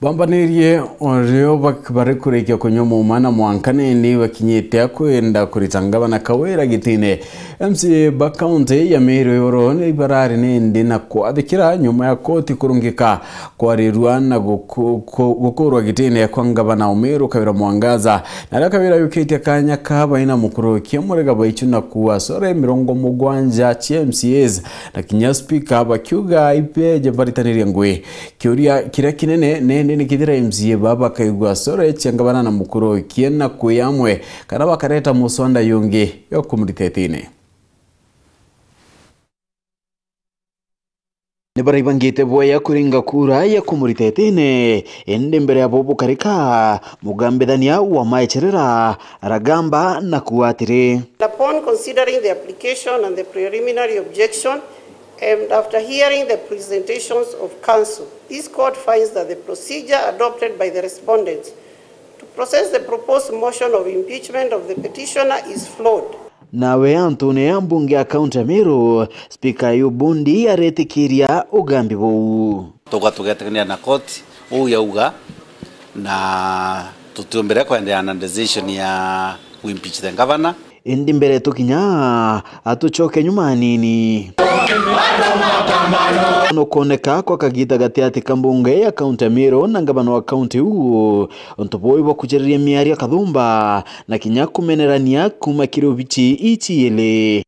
Bambanirie onrio bakbare kurekia kunyomo umana mwankane ni wakinyete kwenda kuritangaba na kawera gitine MCA bakaunti ya Meru yoro ni barari nindi na kwathikira nyuma ya koti kurungika kwarirwa na gukurwa gitine kwa ngabana Meru Kawira Mwangaza na Kawira yukite kanya kaba ina mukuru kiamurega baichu na kuwa sore mirongo mugwanja MCAs na kinya speaker bakyuga ipeje baritaniri ngwe kiuria kira kinene nene ni kidira MCA baba kaigwa sore changabana na mukuru kiena kuyamwe kana bakareta musonda yungi yo kumuritetine Nibara ibangite boya kuringa kura ya kumuritetine ende mbere ya bobo karika mugambedania wa maecherera ragamba na kuatire. Upon considering the application and the preliminary objection and after hearing the presentations of counsel, this court finds that the procedure adopted by the respondents to process the proposed motion of impeachment of the petitioner is flawed. Nawe Antone ambunge account ya Meru speaker yubundi aretikiria ugambi bou tugategania na koti yauga na tutumbere kwendea na decision ya impeach the governor indi mbere tukinya atuchoke nyuma nini nokoneka kwa kagita gatiati kambunge ya kaunti ya Meru na ngabano wa kaunti huu ontopoi bakujeriria miari ya kathumba na kinya kumenerania kuma kirobichi ichiele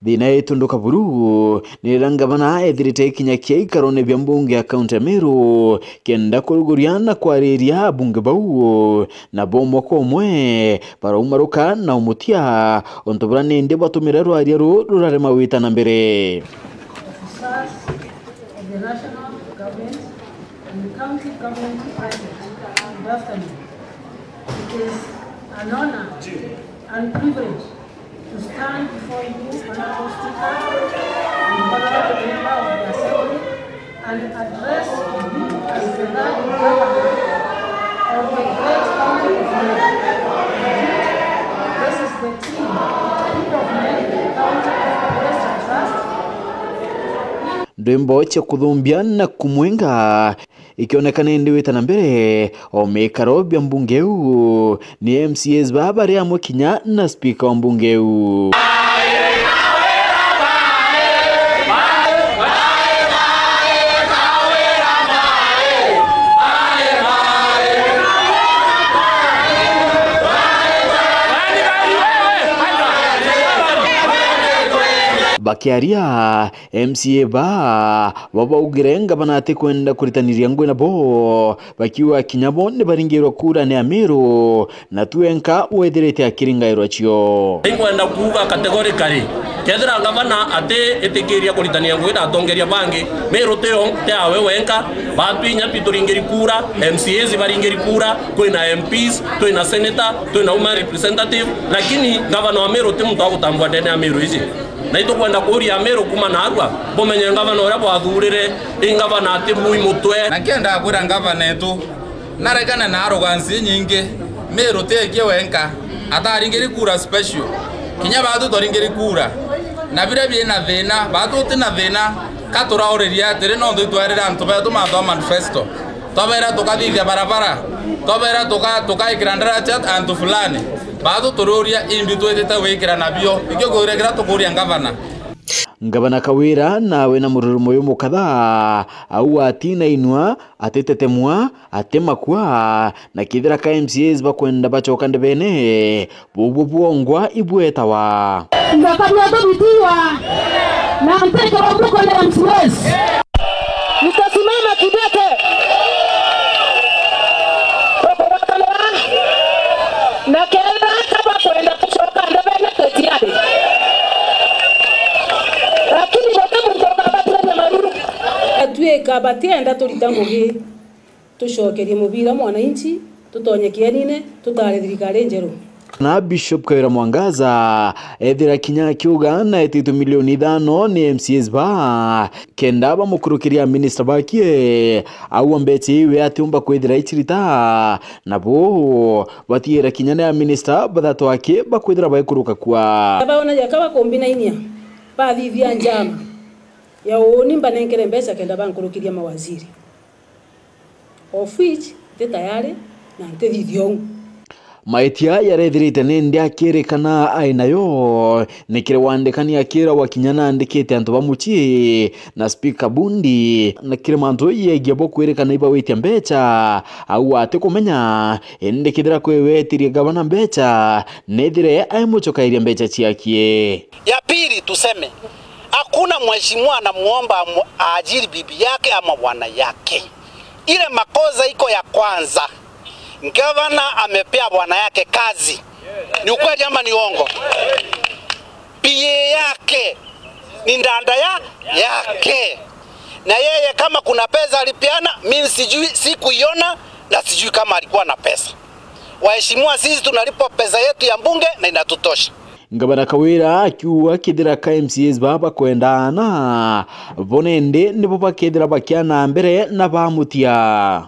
Dina itunduka buru ni rangabana edhirite kinya kia ikarone bya mbunge ya kaunti ya Meru kenda kuruguriana kwa reria bunge bau na bomo kwa mwe para umaruka na umutia ontobura nende batumira rwariaro rurare mawita na mbere the national government and the county government good afternoon. It is an honor and privilege to stand before you, Honorable Speaker, and Honorable Member of the Assembly, and address you as the governor of the great county of Meru. This is the team of Meru, County of West Trust. Ndembo cha kudhumbia na kumwenga ikionekana ndiwita na mbere omekaro bya mbunge huu ni MCAs baba ria kinya na speaker wa mbunge huu Bakiaria MCA baba ugirenga banate kwenda kuritaniria ngwe na bo bakiwa kinyabo ne baringirwa kura ne Meru na tuenka wetherete akiringa irwachio ingwenda kuga categorically kethira gavana ate etikiria kuritania ngwe na tongeria bangi Meru teo tawe wenka batwinya pituringiri kura MCAs baringiri kura kwina MPs twina senator twina woman representative lakini gavana wa Meru timu twagutambwa ndene ya Meru ici na ito kwenda kuria Meru kuma na arwa bomenye ngavana ora bwathurire ingavana ati mui mutwe na kienda kwira ngavana etu naregana na arrogance nyingi Meru tekie wenka ataringiri kura special kinya batu toringiri kura na bire bi na thina batu tina thina katura oreria tere no nditwarira antu betu matho manifesto tobera tukathithia barabara tobera tukaikirandara chat antu fulani bado tururia imbitwete wekira nabio ikyo kurekera tukuria ngavana Kawira nawe na mururumo yo mukatha au atina inwa atetetemwa atemakwa na kithira ka MCAs bakwenda bachoka ndebene bubu buongwa ibwetawa ngakabya dobitiwa na mpeka wabuko na MCAs nitasimama kidete na kera kama kwenda kuchoka ndebene ketiade lakini bote mtoka batwe maruru atwe kabatienda tulitangugi tushokerie mubira mwananchi tutonyekie nine tutare thirikari njeru na Bishop Kawira Mwangaza ethira kinya kiuga na etitu milioni 5 ni MCAs ba kenda ba mukurukiria minister bakie au ambeti we atumba kwethira ichirita na bo batiera kinya na minister bathatu wake bakwethira baikuruka kwa abaona yakaba kombina inia bathithia njama ya oni mbanenkere mbesa kenda bankurukiria mawaziri of which the tayari na ntethithio maitia yarethirite nindi akirikana aina yo nikire wandikani akira wakinyana andikite antu bamuchi na speaker bundi na kire mantu yegie bokwirikana iba witia mbecha au ate kumenya ndikithira kwewetirie gavana mbecha nethire aimuchokairia mbecha ciakie. Ya pili tuseme hakuna mheshimiwa anamuomba ajiri bibi yake ama bwana yake. Ile makosa iko ya kwanza. Gavana amepea bwana yake kazi. Ni ukweli ama ni uongo? PA yake ni ndanda yake. Na yeye kama kuna pesa alipeana, mimi sijui, sikuiona na sijui kama alikuwa na pesa. Waheshimiwa, sisi tunalipa pesa yetu ya mbunge na inatutosha. Gavana Kawira akiwa kidira ka MCAs baba kwendana bonende nibo bakidira bakiana mbere na bamutia.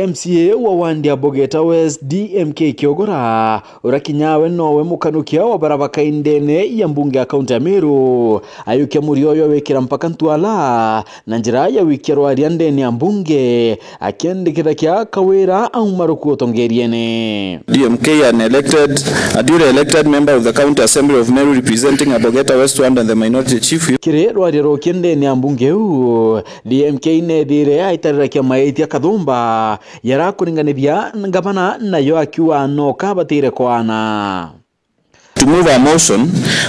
MCA wa Wandia Bogeta West DMK Kiogora urakinyawe nowe mukanukia wa barabaka indene ya mbunge ya kaunti ya Meru ayukia murioyo wekira mpaka Ntwala na njira ya wikiro ariandene ya mbunge akiandikira kia Kawira au maruku otongeriene. DMK a duly elected member of the County Assembly of Meru representing Bogeta West and the minority chief. Kire rwariro kiendene ya mbunge huu DMK nedire aitarira kia maitia Kadhumba yara kuringanithia gavana nayo akiwa no kabatire kwana. To move a motion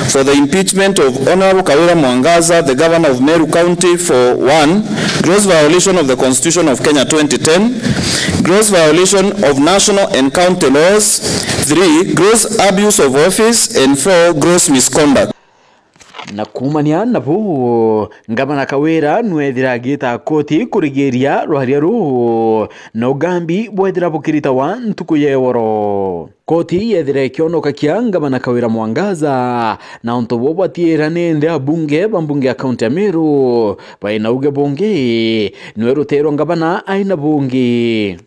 for the impeachment of Honorable Kawira Mwangaza, the governor of Meru County, for 1. gross violation of the Constitution of Kenya 2010, gross violation of national and county laws, 3. gross abuse of office, and 4. gross misconduct. Na kumania napo gavana Kawira nwethira gita koti kurigeria rwaria ru no gambi bwethira bukirita wa ntuku yeworo. Koti yethire kionoka kia gavana Kawira Mwangaza na onto bobatiera nende abunge bambunge ya kaunti ya Meru baina uge bunge nwerutero gavana aina bunge.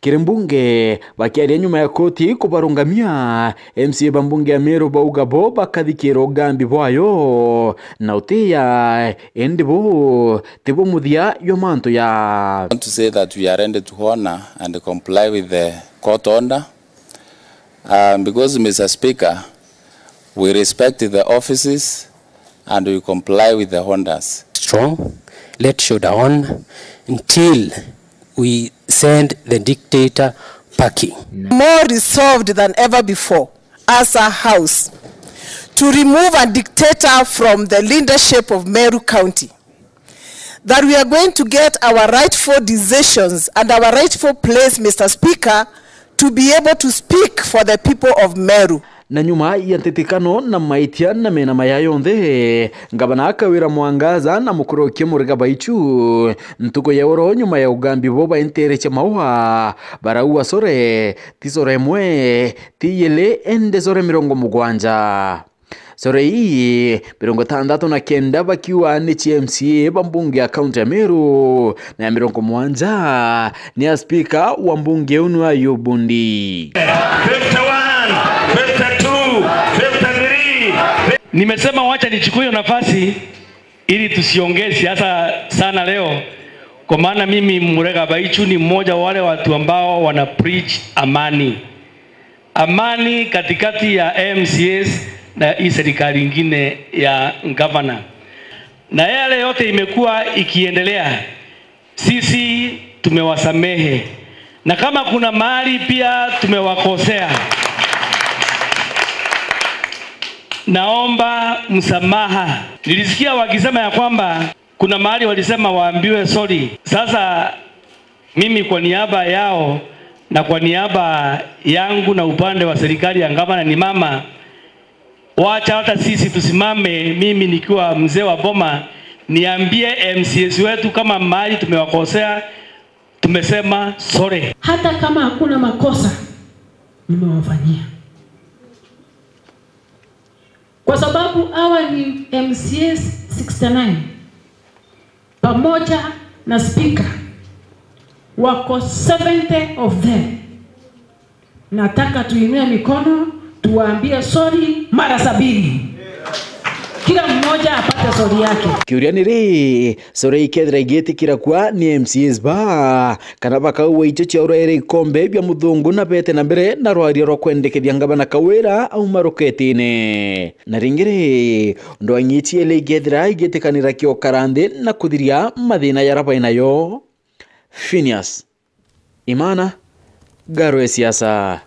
Kirembunge bakiaria nyuma ya koti kubarungamia MCA bambunge ya Meru bauga bo bakathikiro gambi bwayo na utia endibo tibo muthia yo manto ya. I want to say that we are ready to honor and comply with the court order because, Mr. Speaker, we respect the offices and we comply with the orders. Strong, let's show down until we send the dictator packing. More resolved than ever before as a house to remove a dictator from the leadership of Meru County. That we are going to get our rightful decisions and our rightful place, Mr. Speaker, to be able to speak for the people of Meru. Na nyuma ya NTITIKANO na maitia na mena mayayonthe gavana Kawira Mwangaza na mukuru Kimuriga Baichu ntuko yeworo nyuma ya ugambi boba entereche maua barau sore tisore mwe tiyele ende sore 70 sore hii 69 bakiwa ni MCA bambunge ya kaunti ya Meru na 70 ni speaker wa mbunge unu wa Yubundi. Nimesema wacha nichukue hiyo nafasi ili tusiongee siasa sana leo, kwa maana mimi Murega Baichu ni mmoja wa wale watu ambao wana preach amani. Amani katikati ya MCAs na hii serikali nyingine ya governor. Na yale yote imekuwa ikiendelea, sisi tumewasamehe. Na kama kuna mahali pia tumewakosea, naomba msamaha. Nilisikia wakisema ya kwamba kuna mahali walisema waambiwe sorry. Sasa mimi kwa niaba yao na kwa niaba yangu na upande wa serikali ya gavana ni mama, wacha hata sisi tusimame, mimi nikiwa mzee wa boma niambie MCS wetu kama mahali tumewakosea, tumesema sorry. Hata kama hakuna makosa nimewafanyia, kwa sababu hawa ni MCAs 69 pamoja na speaker wako 70 of them. Nataka tuinue mikono, tuwaambie sorry mara 70. Kila mmoja apate sorry yake. Kiuria niri sorry ikedra igetikira kwa ni MCAs ba kana bakauwa icho chaura ere ikombe bya muthungu na bete na mbere na rwaria ro kwendekethia ngabana Kawira au maroketine na ringire ndo anyitie le igedra igetikanira kio karande na kuthiria mathina ya raba inayo. Phineas Imana, Gaaru Ya Ciaca.